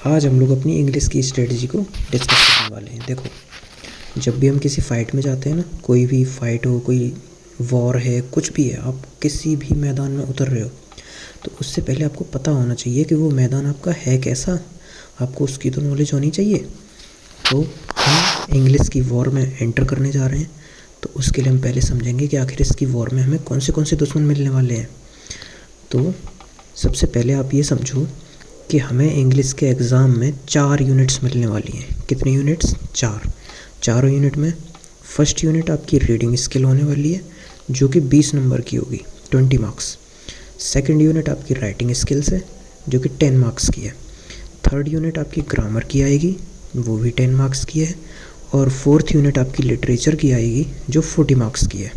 आज हम लोग अपनी इंग्लिश की स्ट्रेटजी को डिस्कस करने वाले हैं। देखो, जब भी हम किसी फ़ाइट में जाते हैं ना, कोई भी फ़ाइट हो, कोई वॉर है, कुछ भी है, आप किसी भी मैदान में उतर रहे हो तो उससे पहले आपको पता होना चाहिए कि वो मैदान आपका है कैसा। आपको उसकी तो नॉलेज होनी चाहिए। तो हम इंग्लिश की वॉर में एंटर करने जा रहे हैं, तो उसके लिए हम पहले समझेंगे कि आखिर इसकी वॉर में हमें कौन से दुश्मन मिलने वाले हैं। तो सबसे पहले आप ये समझो कि हमें इंग्लिश के एग्ज़ाम में 4 यूनिट्स मिलने वाली हैं। कितनी यूनिट्स? 4। चारों यूनिट में फर्स्ट यूनिट आपकी रीडिंग स्किल होने वाली है, जो कि 20 नंबर की होगी, 20 मार्क्स। सेकंड यूनिट आपकी राइटिंग स्किल्स है, जो कि 10 मार्क्स की है। थर्ड यूनिट आपकी ग्रामर की आएगी, वो भी 10 मार्क्स की है। और फोर्थ यूनिट आपकी लिटरेचर की आएगी, जो 40 मार्क्स की है।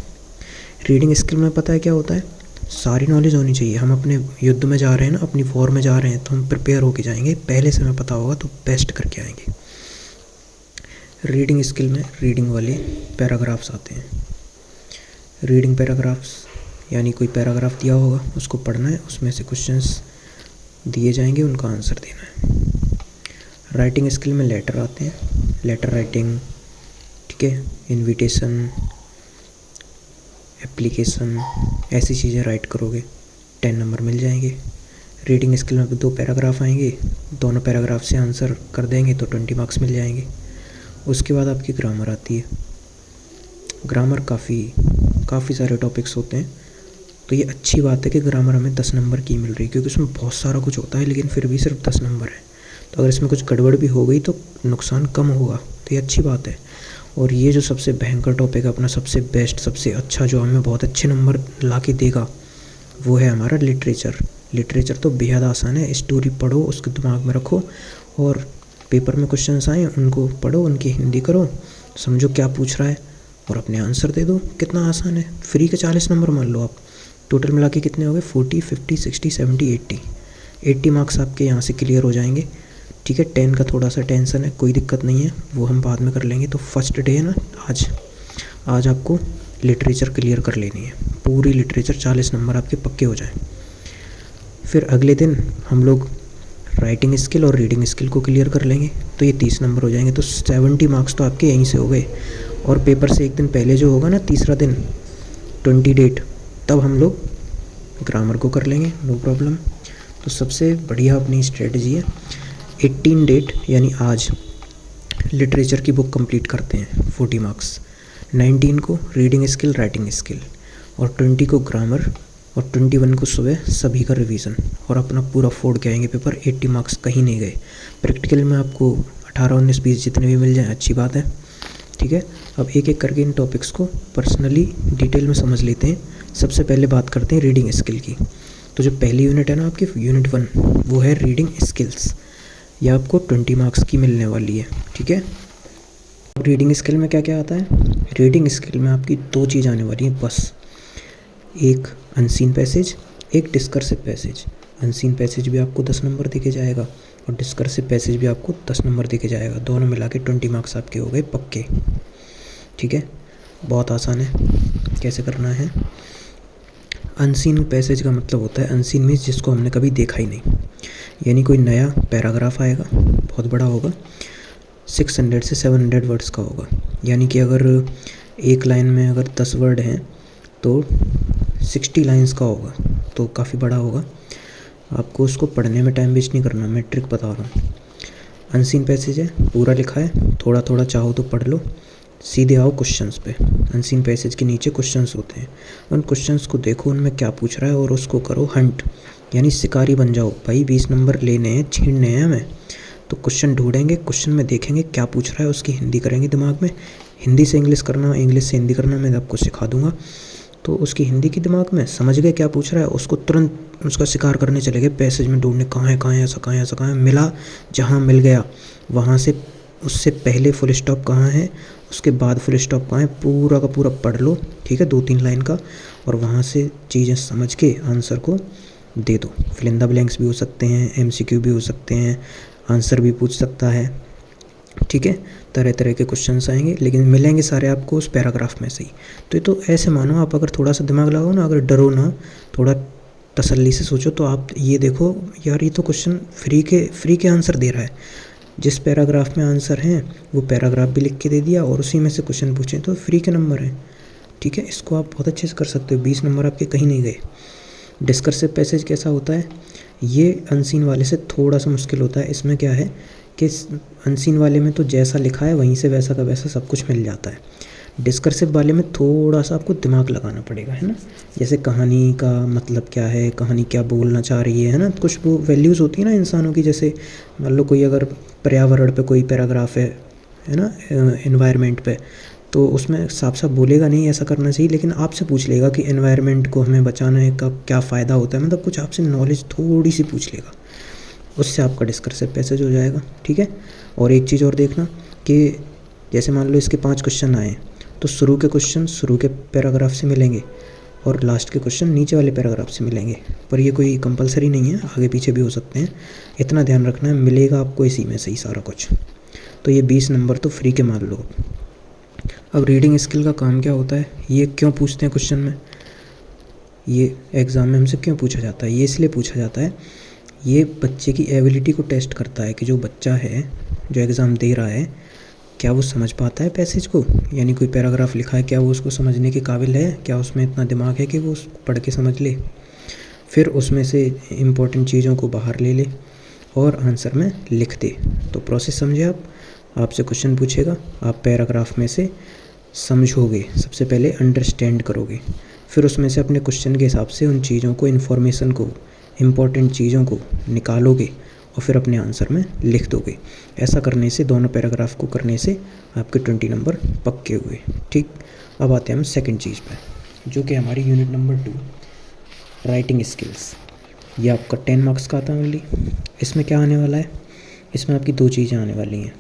रीडिंग स्किल में पता है क्या होता है? सारी नॉलेज होनी चाहिए। हम अपने युद्ध में जा रहे हैं ना, अपनी वॉर में जा रहे हैं, तो हम प्रिपेयर होके जाएंगे, पहले से हमें पता होगा तो बेस्ट करके आएंगे। रीडिंग स्किल में रीडिंग वाले पैराग्राफ्स आते हैं। रीडिंग पैराग्राफ्स यानी कोई पैराग्राफ दिया होगा, उसको पढ़ना है, उसमें से क्वेश्चंस दिए जाएंगे, उनका आंसर देना है। राइटिंग स्किल में लेटर आते हैं, लेटर राइटिंग, ठीक है, इनविटेशन, एप्लीकेशन, ऐसी चीज़ें राइट करोगे, 10 नंबर मिल जाएंगे। रीडिंग स्किल में 2 पैराग्राफ आएंगे, दोनों पैराग्राफ से आंसर कर देंगे तो 20 मार्क्स मिल जाएंगे। उसके बाद आपकी ग्रामर आती है। ग्रामर काफ़ी सारे टॉपिक्स होते हैं, तो ये अच्छी बात है कि ग्रामर हमें 10 नंबर की मिल रही है, क्योंकि उसमें बहुत सारा कुछ होता है, लेकिन फिर भी सिर्फ 10 नंबर है। तो अगर इसमें कुछ गड़बड़ भी हो गई तो नुकसान कम होगा, तो ये अच्छी बात है। और ये जो सबसे भयंकर टॉपिक है अपना, सबसे बेस्ट, सबसे अच्छा, जो हमें बहुत अच्छे नंबर ला के देगा, वो है हमारा लिटरेचर। लिटरेचर तो बेहद आसान है। स्टोरी पढ़ो, उसके दिमाग में रखो, और पेपर में क्वेश्चंस आए उनको पढ़ो, उनकी हिंदी करो, समझो क्या पूछ रहा है, और अपने आंसर दे दो। कितना आसान है। फ्री के 40 नंबर मान लो आप। टोटल मिला के कितने हो गए? 40, 50, 60, 70, 80 मार्क्स आपके यहाँ से क्लियर हो जाएंगे। ठीक है, 10 का थोड़ा सा टेंशन है, कोई दिक्कत नहीं है, वो हम बाद में कर लेंगे। तो फर्स्ट डे है ना आज आपको लिटरेचर क्लियर कर लेनी है, पूरी लिटरेचर, 40 नंबर आपके पक्के हो जाएं। फिर अगले दिन हम लोग राइटिंग स्किल और रीडिंग स्किल को क्लियर कर लेंगे, तो ये 30 नंबर हो जाएंगे। तो 70 मार्क्स तो आपके यहीं से हो गए। और पेपर से एक दिन पहले जो होगा ना, तीसरा दिन, 20 डेट, तब हम लोग ग्रामर को कर लेंगे, नो प्रॉब्लम। तो सबसे बढ़िया अपनी स्ट्रेटजी है 18 डेट यानी आज लिटरेचर की बुक कंप्लीट करते हैं, 40 मार्क्स। 19 को रीडिंग स्किल, राइटिंग स्किल, और 20 को ग्रामर, और 21 को सुबह सभी का रिवीजन, और अपना पूरा फोड़ के आएंगे पेपर। 80 मार्क्स कहीं नहीं गए। प्रैक्टिकल में आपको 18, 19, 20 जितने भी मिल जाएँ अच्छी बात है। ठीक है, अब एक एक करके इन टॉपिक्स को पर्सनली डिटेल में समझ लेते हैं। सबसे पहले बात करते हैं रीडिंग स्किल की। तो जो पहली यूनिट है ना आपकी, यूनिट 1, वो है रीडिंग स्किल्स। ये आपको 20 मार्क्स की मिलने वाली है। ठीक है, रीडिंग स्किल में क्या क्या आता है? रीडिंग स्किल में आपकी 2 चीज़ आने वाली है बस, एक अनसीन पैसेज, एक डिस्कर्सिव पैसेज। अनसीन पैसेज भी आपको 10 नंबर देके जाएगा, और डिस्कर्सिव पैसेज भी आपको 10 नंबर देके जाएगा। दोनों मिला के 20 मार्क्स आपके हो गए पक्के। ठीक है, बहुत आसान है। कैसे करना है? अनसीन पैसेज का मतलब होता है, अनसीन मीन्स जिसको हमने कभी देखा ही नहीं, यानी कोई नया पैराग्राफ आएगा, बहुत बड़ा होगा, 600 से 700 वर्ड्स का होगा। यानी कि अगर एक लाइन में अगर 10 वर्ड हैं तो 60 लाइंस का होगा, तो काफ़ी बड़ा होगा। आपको उसको पढ़ने में टाइम वेस्ट नहीं करना, मैं ट्रिक बता रहा हूँ। अनसीन पैसेज है, पूरा लिखा है, थोड़ा थोड़ा चाहो तो पढ़ लो, सीधे आओ क्वेश्चंस पे। अनसीन पैसेज के नीचे क्वेश्चंस होते हैं, उन क्वेश्चंस को देखो, उनमें क्या पूछ रहा है, और उसको करो हंट, यानी शिकारी बन जाओ। भाई 20 नंबर लेने हैं, छीनने हैं हमें, तो क्वेश्चन ढूंढेंगे, क्वेश्चन में देखेंगे क्या पूछ रहा है, उसकी हिंदी करेंगे दिमाग में। हिंदी से इंग्लिश करना, इंग्लिश से हिंदी करना मैं आपको सिखा दूंगा। तो उसकी हिंदी की दिमाग में समझ गए क्या पूछ रहा है, उसको तुरंत उसका शिकार करने चले गए, पैसेज में ढूंढने, कहाँ है, ऐसा कहाँ है, ऐसा कहाँ है। मिला, जहाँ मिल गया वहाँ से, उससे पहले फुल स्टॉप कहाँ है, उसके बाद फुल स्टॉप कहाँ है, पूरा का पूरा पढ़ लो। ठीक है, 2-3 लाइन का, और वहाँ से चीज़ें समझ के आंसर को दे दो। फिल इन द ब्लैंक्स भी हो सकते हैं, MCQ भी हो सकते हैं, आंसर भी पूछ सकता है। ठीक है, तरह तरह के क्वेश्चंस आएंगे, लेकिन मिलेंगे सारे आपको उस पैराग्राफ में से ही। तो ये तो ऐसे मानो आप, अगर थोड़ा सा दिमाग लगाओ ना, अगर डरो ना, थोड़ा तसल्ली से सोचो तो आप ये देखो यार, ये तो क्वेश्चन फ्री के आंसर दे रहा है। जिस पैराग्राफ में आंसर हैं वो पैराग्राफ भी लिख के दे दिया और उसी में से क्वेश्चन पूछे, तो फ्री के नंबर हैं। ठीक है, इसको आप बहुत अच्छे से कर सकते हो, 20 नंबर आपके कहीं नहीं गए। डिस्कर्सिव पैसेज कैसा होता है, ये अनसीन वाले से थोड़ा सा मुश्किल होता है। इसमें क्या है कि अनसीन वाले में तो जैसा लिखा है वहीं से वैसा का वैसा सब कुछ मिल जाता है। डिस्कर्सिव वाले में थोड़ा सा आपको दिमाग लगाना पड़ेगा, है ना। जैसे कहानी का मतलब क्या है, कहानी क्या बोलना चाह रही है ना। कुछ वो वैल्यूज़ होती है ना इंसानों की, जैसे मान लो कोई अगर पर्यावरण पे कोई पैराग्राफ है ना, एनवायरनमेंट पे, तो उसमें साफ साफ बोलेगा नहीं ऐसा करना चाहिए, लेकिन आपसे पूछ लेगा कि एनवायरनमेंट को हमें बचाने का क्या फ़ायदा होता है, मतलब कुछ आपसे नॉलेज थोड़ी सी पूछ लेगा, उससे आपका डिस्कर्सिव पैसेज हो जाएगा। ठीक है, और एक चीज़ और देखना कि जैसे मान लो इसके 5 क्वेश्चन आए, तो शुरू के क्वेश्चन शुरू के पैराग्राफ से मिलेंगे और लास्ट के क्वेश्चन नीचे वाले पैराग्राफ से मिलेंगे, पर ये कोई कंपलसरी नहीं है, आगे पीछे भी हो सकते हैं। इतना ध्यान रखना है, मिलेगा आपको इसी में से ही सारा कुछ। तो ये 20 नंबर तो फ्री के मान लो। अब रीडिंग स्किल का काम क्या होता है, ये क्यों पूछते हैं क्वेश्चन में, ये एग्ज़ाम में हमसे क्यों पूछा जाता है, ये इसलिए पूछा जाता है, ये बच्चे की एबिलिटी को टेस्ट करता है कि जो बच्चा है जो एग्ज़ाम दे रहा है क्या वो समझ पाता है पैसेज को, यानी कोई पैराग्राफ लिखा है क्या वो उसको समझने के काबिल है, क्या उसमें इतना दिमाग है कि वो उसको पढ़ के समझ ले, फिर उसमें से इम्पोर्टेंट चीज़ों को बाहर ले ले और आंसर में लिख दे। तो प्रोसेस समझे आप, आपसे क्वेश्चन पूछेगा, आप पैराग्राफ में से समझोगे, सबसे पहले अंडरस्टैंड करोगे, फिर उसमें से अपने क्वेश्चन के हिसाब से उन चीज़ों को, इन्फॉर्मेशन को, इम्पोर्टेंट चीज़ों को निकालोगे और फिर अपने आंसर में लिख दोगे। ऐसा करने से, दोनों पैराग्राफ को करने से आपके 20 नंबर पक्के हुए। ठीक, अब आते हैं हम सेकंड चीज़ पर, जो कि हमारी यूनिट नंबर 2 राइटिंग स्किल्स। ये आपका 10 मार्क्स का आता है ओनली। इसमें क्या आने वाला है, इसमें आपकी 2 चीज़ें आने वाली हैं।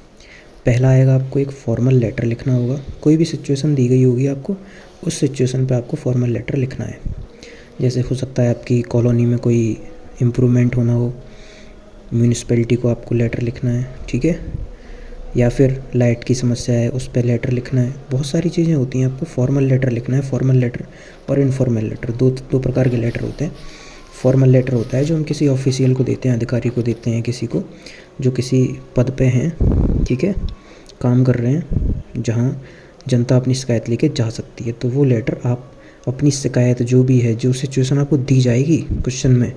पहला आएगा, आपको एक फॉर्मल लेटर लिखना होगा, कोई भी सिचुएशन दी गई होगी आपको, उस सिचुएशन पे आपको फॉर्मल लेटर लिखना है। जैसे हो सकता है आपकी कॉलोनी में कोई इम्प्रूवमेंट होना हो, म्यूनिसिपैलिटी को आपको लेटर लिखना है, ठीक है, या फिर लाइट की समस्या है उस पर लेटर लिखना है। बहुत सारी चीज़ें होती हैं, आपको फॉर्मल लेटर लिखना है। फॉर्मल लेटर और इनफॉर्मल लेटर, दो प्रकार के लेटर होते हैं। फॉर्मल लेटर होता है जो हम किसी ऑफिशियल को देते हैं, अधिकारी को देते हैं, किसी को जो किसी पद पे हैं, ठीक है, काम कर रहे हैं, जहाँ जनता अपनी शिकायत लेके जा सकती है। तो वो लेटर आप अपनी शिकायत जो भी है, जो सिचुएशन आपको दी जाएगी, क्वेश्चन में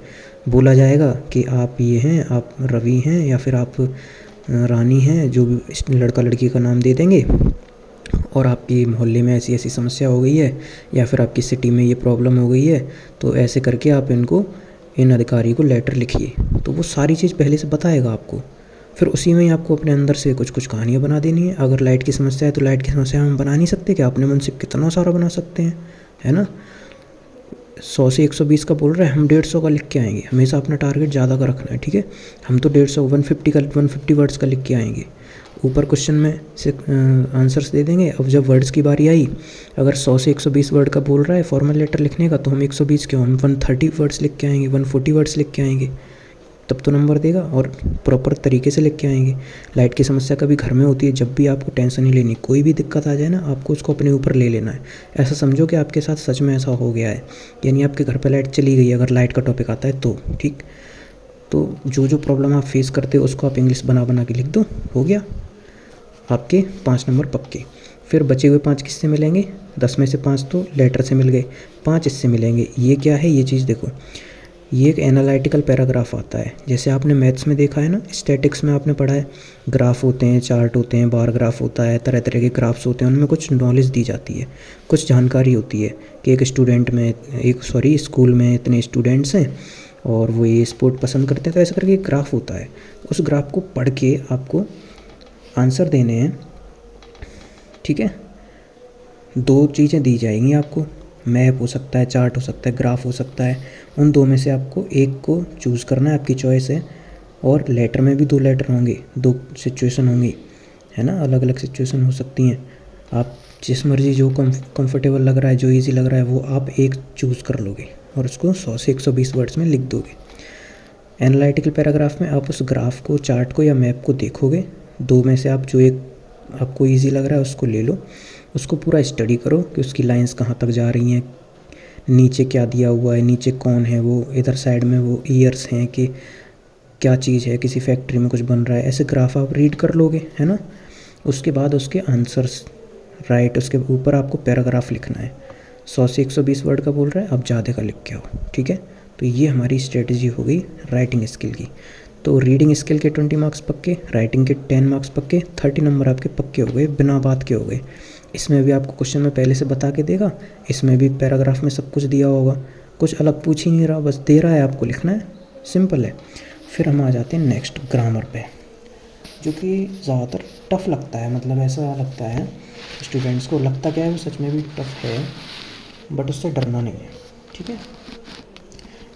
बोला जाएगा कि आप ये हैं, आप रवि हैं या फिर आप रानी हैं, जो भी लड़का लड़की का नाम दे देंगे, और आपकी मोहल्ले में ऐसी ऐसी समस्या हो गई है या फिर आपकी सिटी में ये प्रॉब्लम हो गई है, तो ऐसे करके आप इन अधिकारी को लेटर लिखिए। तो वो सारी चीज़ पहले से बताएगा आपको, फिर उसी में ही आपको अपने अंदर से कुछ कुछ कहानियाँ बना देनी है। अगर लाइट की समस्या है तो लाइट की समस्या हम बना नहीं सकते क्या, अपने मन से कितना सारा बना सकते हैं, है ना। 100 से 120 का बोल रहे हैं, हम 150 का लिख के आएंगे। हमेशा अपना टारगेट ज़्यादा का रखना है, ठीक है। हम तो 150 वर्ड्स का लिख के आएंगे। ऊपर क्वेश्चन में से आंसर्स दे देंगे। अब जब वर्ड्स की बारी आई, अगर 100 से 120 वर्ड का बोल रहा है फॉर्मल लेटर लिखने का, तो हम 120 क्यों, हम 130 वर्ड्स लिख के आएंगे, 140 वर्ड्स लिख के आएंगे, तब तो नंबर देगा, और प्रॉपर तरीके से लिख के आएंगे। लाइट की समस्या कभी घर में होती है, जब भी आपको टेंशन नहीं लेनी, कोई भी दिक्कत आ जाए ना, आपको उसको अपने ऊपर ले लेना है। ऐसा समझो कि आपके साथ सच में ऐसा हो गया है, यानी आपके घर पर लाइट चली गई, अगर लाइट का टॉपिक आता है तो, ठीक। तो जो जो प्रॉब्लम आप फेस करते हो उसको आप इंग्लिश बना बना के लिख दो, हो गया आपके 5 नंबर पक्के। फिर बचे हुए 5 किससे मिलेंगे, 10 में से 5 तो लेटर से मिल गए, 5 इससे मिलेंगे। ये क्या है, ये चीज़ देखो, ये एक एनालिटिकल पैराग्राफ आता है। जैसे आपने मैथ्स में देखा है ना, स्टैटिक्स में आपने पढ़ा है, ग्राफ होते हैं, चार्ट होते हैं, बार ग्राफ होता है, तरह तरह के ग्राफ्स होते हैं, उनमें कुछ नॉलेज दी जाती है, कुछ जानकारी होती है कि स्कूल में इतने स्टूडेंट्स हैं और वो ये स्पोर्ट पसंद करते हैं, तो ऐसा करके एक ग्राफ होता है। उस ग्राफ को पढ़ के आपको आंसर देने हैं, ठीक है। 2 चीज़ें दी जाएंगी आपको, मैप हो सकता है, चार्ट हो सकता है, ग्राफ हो सकता है। उन 2 में से आपको एक को चूज़ करना है, आपकी चॉइस है। और लेटर में भी 2 लेटर होंगे, 2 सिचुएशन होंगी, है ना, अलग अलग सिचुएशन हो सकती हैं। आप जिस मर्ज़ी, जो कंफर्टेबल लग रहा है, जो इजी लग रहा है, वो आप एक चूज़ कर लोगे और उसको 100 से 120 वर्ड्स में लिख दोगे। एनालिटिकल पैराग्राफ में आप उस ग्राफ को, चार्ट को या मैप को देखोगे, 2 में से आप जो एक आपको ईजी लग रहा है उसको ले लो, उसको पूरा स्टडी करो कि उसकी लाइंस कहाँ तक जा रही हैं, नीचे क्या दिया हुआ है, नीचे कौन है वो, इधर साइड में वो ईयर्स हैं कि क्या चीज़ है, किसी फैक्ट्री में कुछ बन रहा है, ऐसे ग्राफ आप रीड कर लोगे, है ना। उसके बाद उसके आंसर्स राइट, उसके ऊपर आपको पैराग्राफ लिखना है। 100 से 120 वर्ड का बोल रहा है, आप ज़्यादा का लिख के आओ, ठीक है। तो ये हमारी स्ट्रेटजी हो गई राइटिंग स्किल की। तो रीडिंग स्किल के 20 मार्क्स पक्के, राइटिंग के 10 मार्क्स पक्के, 30 नंबर आपके पक्के हो गए, बिना बात के हो गए। इसमें भी आपको क्वेश्चन में पहले से बता के देगा, इसमें भी पैराग्राफ में सब कुछ दिया होगा, कुछ अलग पूछ ही नहीं रहा, बस दे रहा है, आपको लिखना है, सिंपल है। फिर हम आ जाते हैं नेक्स्ट ग्रामर पे, जो कि ज़्यादातर टफ़ लगता है, मतलब ऐसा लगता है स्टूडेंट्स को, लगता क्या है वो सच में भी टफ़ है, बट उससे डरना नहीं है, ठीक है,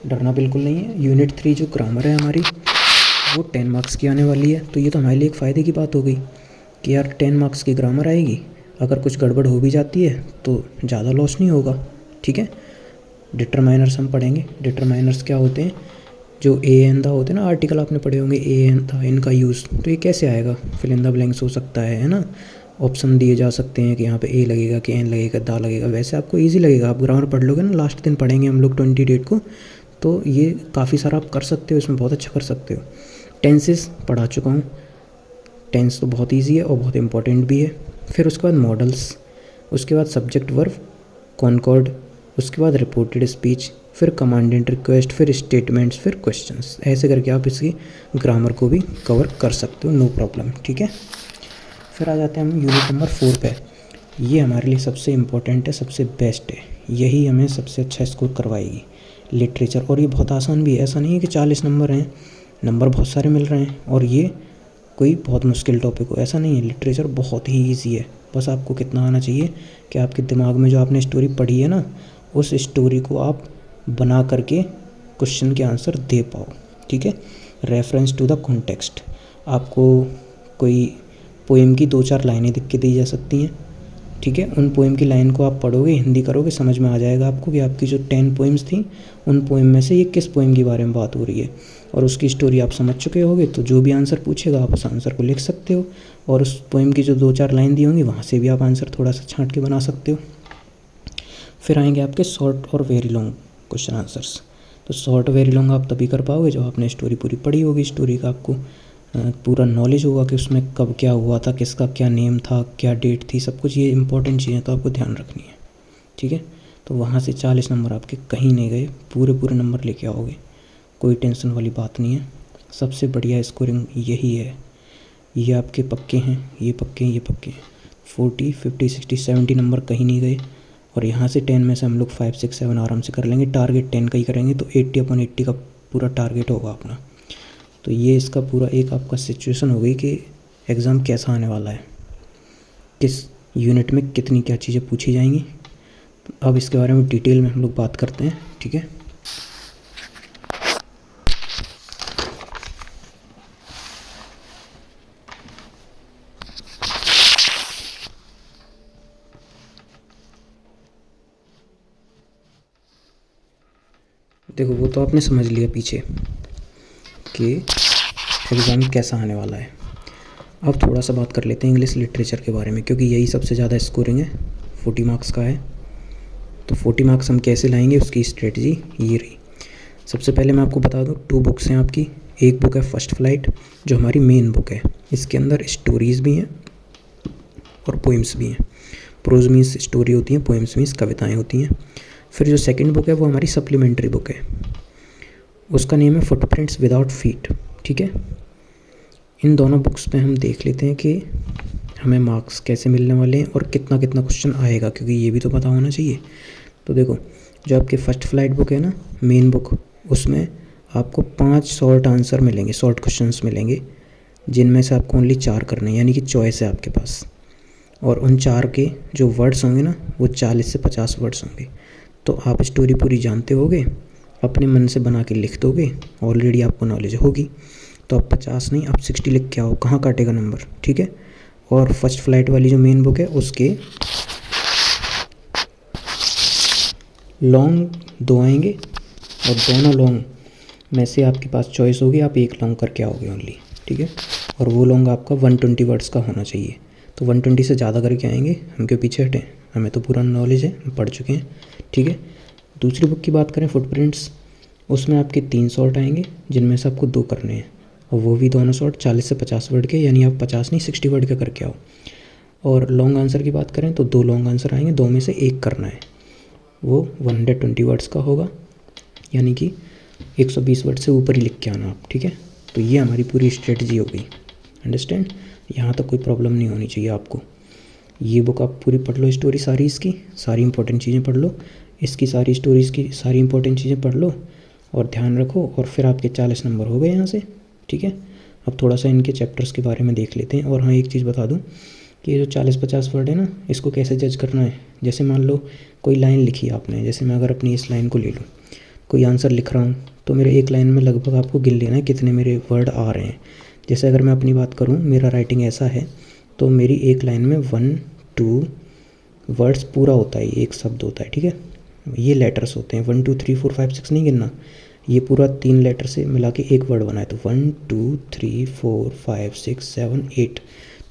डरना बिल्कुल नहीं है। यूनिट 3 जो ग्रामर है हमारी, वो 10 मार्क्स की आने वाली है। तो ये तो हमारे लिए एक फ़ायदे की बात हो गई कि यार 10 मार्क्स की ग्रामर आएगी, अगर कुछ गड़बड़ हो भी जाती है तो ज़्यादा लॉस नहीं होगा, ठीक है। डिटरमाइनर्स हम पढ़ेंगे। डिटरमाइनर्स क्या होते हैं, जो ए एन दा होते हैं ना, आर्टिकल आपने पढ़े होंगे, ए एन था, इनका यूज़, तो ये कैसे आएगा, फिल इन द ब्लैंक्स हो सकता है ना, ऑप्शन दिए जा सकते हैं कि यहाँ पे ए लगेगा कि एन लगेगा, दा लगेगा, वैसे आपको इजी लगेगा, आप ग्रामर पढ़ लोगे ना, लास्ट दिन पढ़ेंगे हम लोग 20 डेट को, तो ये काफ़ी सारा आप कर सकते हो, इसमें बहुत अच्छा कर सकते हो। टेंसेस पढ़ा चुका हूँ, टेंस तो बहुत ईजी है और बहुत इंपॉर्टेंट भी है। फिर उसके बाद मॉडल्स, उसके बाद सब्जेक्ट वर्ब, कॉनकॉर्ड, उसके बाद रिपोर्टेड स्पीच, फिर कमांड एंड रिक्वेस्ट, फिर स्टेटमेंट्स, फिर क्वेश्चंस, ऐसे करके आप इसकी ग्रामर को भी कवर कर सकते हो, नो प्रॉब्लम, ठीक है। फिर आ जाते हैं हम यूनिट नंबर 4 पे। ये हमारे लिए सबसे इम्पोर्टेंट है, सबसे बेस्ट है, यही हमें सबसे अच्छा स्कोर करवाएगी, लिटरेचर। और ये बहुत आसान भी है, ऐसा नहीं है कि 40 नंबर हैं, नंबर बहुत सारे मिल रहे हैं और ये कोई बहुत मुश्किल टॉपिक हो, ऐसा नहीं है। लिटरेचर बहुत ही ईजी है, बस आपको कितना आना चाहिए कि आपके दिमाग में जो आपने स्टोरी पढ़ी है ना, उस स्टोरी को आप बना करके क्वेश्चन के आंसर दे पाओ, ठीक है। रेफरेंस टू द कॉन्टेक्स्ट, आपको कोई पोएम की 2-4 लाइनें लिख के दी जा सकती हैं, ठीक है। उन पोएम की लाइन को आप पढ़ोगे, हिंदी करोगे, समझ में आ जाएगा आपको कि आपकी जो 10 पोएम्स थी, उन पोएम में से ये किस पोएम के बारे में बात हो रही है, और उसकी स्टोरी आप समझ चुके होगे। तो जो भी आंसर पूछेगा आप उस आंसर को लिख सकते हो, और उस पोएम की जो 2-4 लाइन दी होंगी वहाँ से भी आप आंसर थोड़ा सा छांट के बना सकते हो। फिर आएंगे आपके शॉर्ट और वेरी लॉन्ग क्वेश्चन आंसर्स। तो शॉर्ट वेरी लॉन्ग आप तभी कर पाओगे जब आपने स्टोरी पूरी पढ़ी होगी, स्टोरी का आपको पूरा नॉलेज होगा कि उसमें कब क्या हुआ था, किसका क्या नेम था, क्या डेट थी, सब कुछ, ये इंपॉर्टेंट चीज़ें तो आपको ध्यान रखनी है, ठीक है। तो वहाँ से 40 नंबर आपके कहीं नहीं गए, पूरे पूरे नंबर लेके आओगे, कोई टेंशन वाली बात नहीं है। सबसे बढ़िया स्कोरिंग यही है, ये आपके पक्के हैं, ये पक्के हैं, ये पक्के हैं। 40, 50, 60, 70 नंबर कहीं नहीं गए, और यहाँ से 10 में से हम लोग 5, 6, 7 आराम से कर लेंगे। टारगेट 10 का ही करेंगे तो 80/80 का पूरा टारगेट होगा अपना। तो ये इसका पूरा एक आपका सिचुएशन हो गई कि एग्ज़ाम कैसा आने वाला है, किस यूनिट में कितनी क्या चीज़ें पूछी जाएंगी। तो अब इसके बारे में डिटेल में हम लोग बात करते हैं, ठीक है। देखो वो तो आपने समझ लिया पीछे कि एग्ज़ाम कैसा आने वाला है। अब थोड़ा सा बात कर लेते हैं इंग्लिश लिटरेचर के बारे में, क्योंकि यही सबसे ज़्यादा स्कोरिंग है, 40 मार्क्स का है। तो 40 मार्क्स हम कैसे लाएंगे, उसकी स्ट्रेटजी ये रही। सबसे पहले मैं आपको बता दूं, 2 बुक्स हैं आपकी। एक बुक है फर्स्ट फ्लाइट, जो हमारी मेन बुक है, इसके अंदर स्टोरीज़ भी हैं और पोइम्स भी हैं। प्रोज मीन्स स्टोरी होती हैं, पोइम्स मीन्स कविताएँ होती हैं। फिर जो सेकेंड बुक है वो हमारी सप्लीमेंट्री बुक है, उसका नेम है फुटप्रिंट्स विदाउट फीट, ठीक है। इन दोनों बुक्स पे हम देख लेते हैं कि हमें मार्क्स कैसे मिलने वाले हैं और कितना कितना क्वेश्चन आएगा, क्योंकि ये भी तो पता होना चाहिए। तो देखो, जो आपकी फर्स्ट फ्लाइट बुक है ना, मेन बुक, उसमें आपको 5 शॉर्ट आंसर मिलेंगे, शॉर्ट क्वेश्चंस मिलेंगे, जिनमें से आपको ओनली 4 करने हैं, यानी कि चॉइस है आपके पास। और उन 4 के जो वर्ड्स होंगे ना, वो 40 से 50 वर्ड्स होंगे। तो आप स्टोरी पूरी जानते होगे, अपने मन से बना के लिख दोगे, ऑलरेडी आपको नॉलेज होगी। तो आप 50 नहीं, आप 60 लिख के आओ, कहाँ काटेगा नंबर, ठीक है। और फर्स्ट फ्लाइट वाली जो मेन बुक है, उसके लॉन्ग 2 आएंगे, और दोनों लॉन्ग में से आपके पास चॉइस होगी, आप एक लॉन्ग करके आओगे ओनली, ठीक है। और वो लॉन्ग आपका 120 वर्ड्स का होना चाहिए। तो 120 से ज़्यादा करके आएंगे, हम क्यों पीछे हटें, हमें तो पूरा नॉलेज है, हम पढ़ चुके हैं, ठीक है। दूसरी बुक की बात करें फुटप्रिंट्स, उसमें आपके 3 शॉर्ट आएंगे जिनमें से आपको 2 करने हैं, और वो भी दोनों शॉर्ट 40 से 50 वर्ड के, यानी आप 50 नहीं 60 वर्ड के करके आओ। और लॉन्ग आंसर की बात करें तो 2 लॉन्ग आंसर आएंगे, 2 में से 1 करना है, वो 120 वर्ड्स का होगा, यानी कि 120 वर्ड से ऊपर ही लिख के आना आप, ठीक है। तो ये हमारी पूरी स्ट्रेटजी हो गई, अंडरस्टैंड। यहाँ तक कोई प्रॉब्लम नहीं होनी चाहिए आपको। ये बुक आप पूरी पढ़ लो, स्टोरी सारी इसकी, सारी इंपॉर्टेंट चीज़ें पढ़ लो, इसकी सारी स्टोरीज़ की सारी इंपॉर्टेंट चीज़ें पढ़ लो और ध्यान रखो, और फिर आपके 40 नंबर हो गए यहाँ से, ठीक है। अब थोड़ा सा इनके चैप्टर्स के बारे में देख लेते हैं। और हाँ, एक चीज़ बता दूँ कि ये जो 40-50 वर्ड है ना, इसको कैसे जज करना है। जैसे मान लो कोई लाइन लिखी आपने, जैसे मैं अगर अपनी इस लाइन को ले लूँ, कोई आंसर लिख रहा हूँ, तो मेरे एक लाइन में लगभग आपको गिन लेना है कितने मेरे वर्ड आ रहे हैं। जैसे अगर मैं अपनी बात करूँ, मेरा राइटिंग ऐसा है, तो मेरी एक लाइन में 1-2 वर्ड्स पूरा होता है, एक शब्द होता है, ठीक है। ये लेटर्स होते हैं, 1 2 3 4 5 6 नहीं गिनना, ये पूरा 3 लेटर से मिला के एक वर्ड बना है। तो 1 2 3 4 5 6 7 8,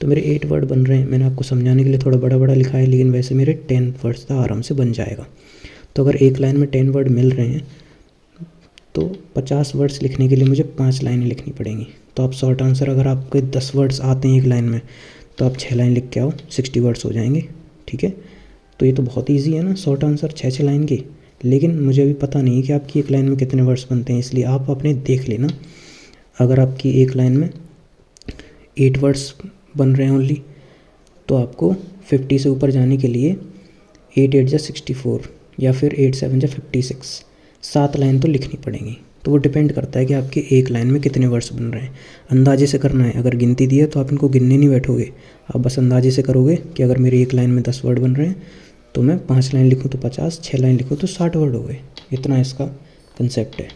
तो मेरे 8 वर्ड बन रहे हैं। मैंने आपको समझाने के लिए थोड़ा बड़ा बड़ा लिखा है, लेकिन वैसे मेरे 10 वर्ड्स का आराम से बन जाएगा। तो अगर एक लाइन में 10 वर्ड मिल रहे हैं, तो 50 वर्ड्स लिखने के लिए मुझे 5 लाइनें लिखनी पड़ेंगी। तो आप शॉर्ट आंसर, अगर आपके 10 वर्ड्स आते हैं एक लाइन में, तो आप 6 लाइन लिख के आओ, 60 वर्ड्स हो जाएंगे, ठीक है। तो ये तो बहुत ईजी है ना, शॉर्ट आंसर 6 लाइन के। लेकिन मुझे अभी पता नहीं है कि आपकी एक लाइन में कितने वर्ड्स बनते हैं, इसलिए आप अपने देख लेना। अगर आपकी एक लाइन में 8 वर्ड्स बन रहे हैं ओनली, तो आपको 50 से ऊपर जाने के लिए 8 8 जा 64 या फिर 8 7 जा 56, 7 लाइन तो लिखनी पड़ेंगी। तो वो डिपेंड करता है कि आपके एक लाइन में कितने वर्ड्स बन रहे हैं। अंदाजे से करना है, अगर गिनती दी है तो आप इनको गिनने नहीं बैठोगे, आप बस अंदाजे से करोगे कि अगर मेरी एक लाइन में 10 वर्ड बन रहे हैं, तो मैं 5 लाइन लिखूँ तो 50, 6 लाइन लिखूँ तो 60 वर्ड हो गए। इतना इसका कंसेप्ट है।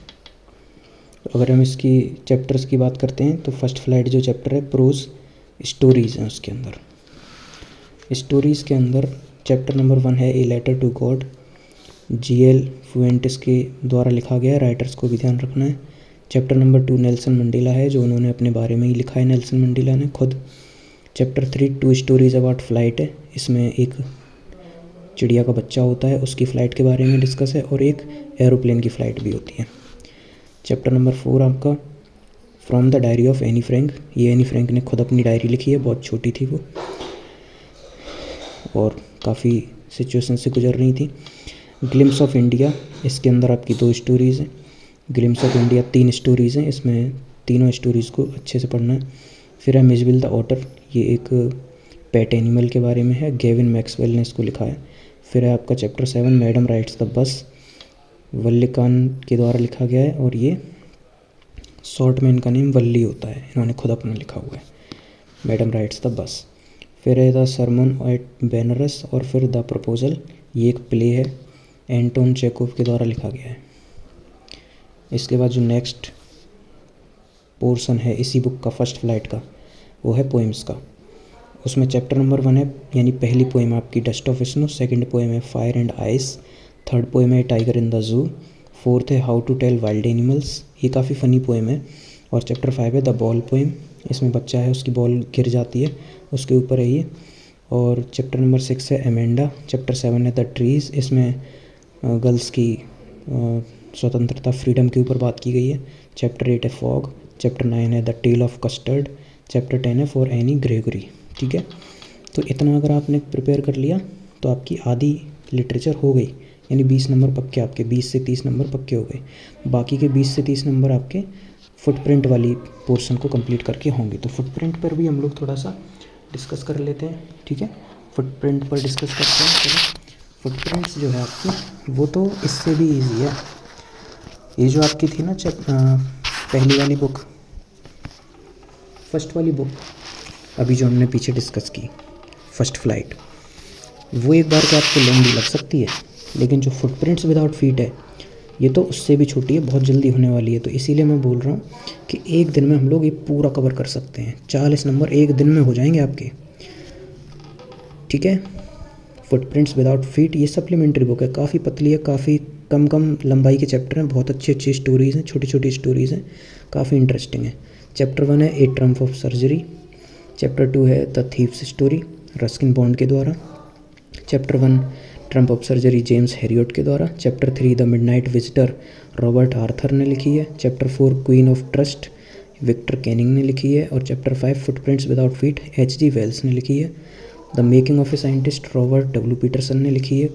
तो अगर हम इसकी चैप्टर्स की बात करते हैं, तो फर्स्ट फ्लाइट जो चैप्टर है, प्रोज स्टोरीज़ हैं उसके अंदर। स्टोरीज़ के अंदर चैप्टर नंबर 1 है a letter to God, GL Fuentes के द्वारा लिखा गया है, राइटर्स को भी ध्यान रखना है। चैप्टर नंबर 2 नेल्सन मंडेला है, जो उन्होंने अपने बारे में ही लिखा है, नेल्सन मंडेला ने खुद। चैप्टर 3 2 स्टोरीज़ अबाउट फ्लाइट है, इसमें एक चिड़िया का बच्चा होता है, उसकी फ़्लाइट के बारे में डिस्कस है, और एक एरोप्लेन की फ़्लाइट भी होती है। चैप्टर नंबर 4 आपका from the diary of Anne Frank, ये एनी फ्रैंक ने खुद अपनी डायरी लिखी है, बहुत छोटी थी वो और काफ़ी सिचुएशन से गुजर रही थी। ग्लिम्स ऑफ इंडिया, इसके अंदर आपकी 2 स्टोरीज़ हैं। ग्लिम्स ऑफ इंडिया 3 स्टोरीज़ हैं, इसमें तीनों स्टोरीज़ को अच्छे से पढ़ना है। फिर है मिजविल द ऑटर, ये एक पेट एनिमल के बारे में है, गेविन मैक्सवेल ने इसको लिखा है। फिर है आपका chapter 7 madam rights the bus, वल्लिकान के द्वारा लिखा गया है, और ये शॉर्ट में इनका नेम वल्ली होता है, इन्होंने खुद अपना लिखा हुआ है, मैडम राइट्स द बस। फिर है द सरमन एट बेनारस, और फिर द प्रपोजल, ये एक प्ले है, एंटोन चेकोव के द्वारा लिखा गया है। इसके बाद जो नेक्स्ट पोर्शन है इसी बुक का फर्स्ट फ्लाइट का, वो है पोएम्स का। उसमें चैप्टर नंबर 1 है, यानी पहली पोएम आपकी dust of snow, second poem है fire and ice, third poem है tiger in the zoo, fourth है how to tell wild animals, ये काफ़ी फ़नी पोएम है। और चैप्टर 5 है द बॉल पोएम, इसमें बच्चा है, उसकी बॉल गिर जाती है, उसके ऊपर है ये। और चैप्टर नंबर 6 है एमेंडा। चैप्टर 7 है द ट्रीज़, इसमें गर्ल्स की स्वतंत्रता, फ्रीडम के ऊपर बात की गई है। चैप्टर 8 है फॉग। चैप्टर 9 है the tale of custard. Chapter 10 है फॉर एनी ग्रेगरी, ठीक है। तो इतना अगर आपने प्रिपेयर कर लिया तो आपकी आधी लिटरेचर हो गई, यानी 20 नंबर पक्के आपके, 20 से 30 नंबर पक्के हो गए। बाकी के 20 से 30 नंबर आपके फुटप्रिंट वाली पोर्शन को कंप्लीट करके होंगे। तो फुटप्रिंट पर भी हम लोग थोड़ा सा डिस्कस कर लेते हैं, ठीक है। फुटप्रिंट पर डिस्कस करते हैं। चलो, फुटप्रिंट्स जो है आपकी, वो तो इससे भी इजी है। ये जो आपकी थी ना पहली वाली बुक, फर्स्ट वाली बुक, अभी जो हमने पीछे डिस्कस की फर्स्ट फ्लाइट, वो एक बार को आपको लंबी लग सकती है, लेकिन जो फुटप्रिंट्स विदाउट फीट है, ये तो उससे भी छोटी है, बहुत जल्दी होने वाली है। तो इसीलिए मैं बोल रहा हूँ कि एक दिन में हम लोग ये पूरा कवर कर सकते हैं। 40 नंबर एक दिन में हो जाएंगे आपके, ठीक है। फुटप्रिंट्स विदाउट फीट, ये सप्लीमेंट्री बुक है, काफ़ी पतली है, काफ़ी कम लंबाई के चैप्टर हैं, बहुत अच्छी स्टोरीज़ हैं, छोटी छोटी स्टोरीज़ हैं, काफ़ी इंटरेस्टिंग है। चैप्टर 1 है a triumph of surgery. Chapter 2 है the thief's story, Ruskin Bond के द्वारा। Chapter 1 triumph of surgery James Herriot के द्वारा। Chapter 3 the midnight visitor Robert Arthur ने लिखी है। Chapter 4 question of trust Victor Canning ने लिखी है। और chapter 5 footprints without feet H.G. Wells ने लिखी है। The making of a scientist Robert W. Peterson ने लिखी है।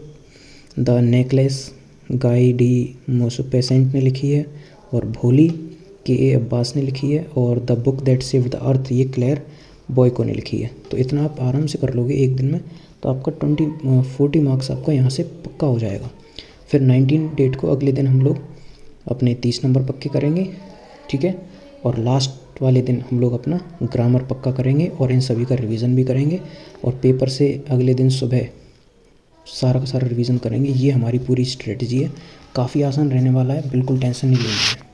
द नेकलेस गाई डी मोसोपेसेंट ने लिखी है। और भोली K.A. अब्बास ने लिखी है। और the book that saved the earth ये क्लेयर बॉयको ने लिखी है। तो इतना आप आराम से कर लोगे एक दिन में, तो आपका 40 मार्क्स आपका यहाँ से पक्का हो जाएगा। फिर 19 डेट को अगले दिन हम लोग अपने 30 नंबर पक्के करेंगे, ठीक है। और लास्ट वाले दिन हम लोग अपना ग्रामर पक्का करेंगे और इन सभी का रिवीजन भी करेंगे। और पेपर से अगले दिन सुबह सारा का सारा रिवीजन करेंगे। ये हमारी पूरी स्ट्रेटजी है। काफ़ी आसान रहने वाला है, बिल्कुल टेंशन नहीं लेनी है।